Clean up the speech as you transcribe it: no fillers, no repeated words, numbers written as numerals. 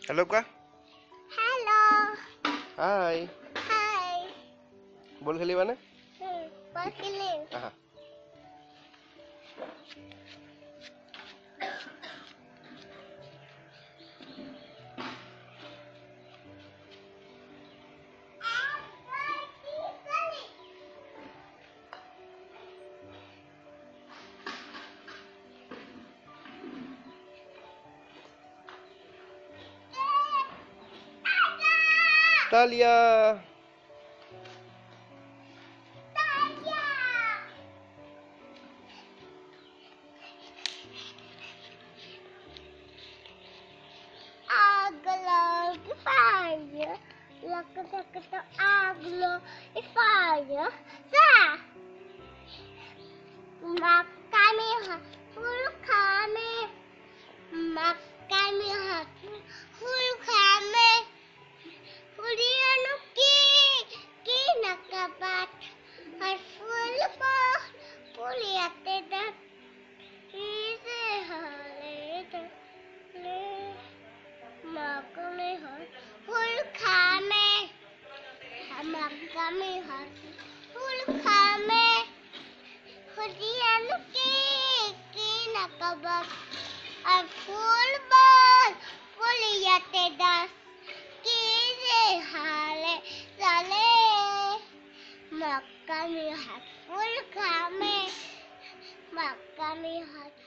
Hello का hello hi हाय बोल खेली माने पकले आहा तालिया fire. Look at the aglo fire. Sa makami ha full kame makami ha full kame Huriano ki nakabat har full pa puliate da ise hale makami ha full kame makami ha full kame Huriano ki nakabat har full ball puliate da Makami hat full kame, makami hat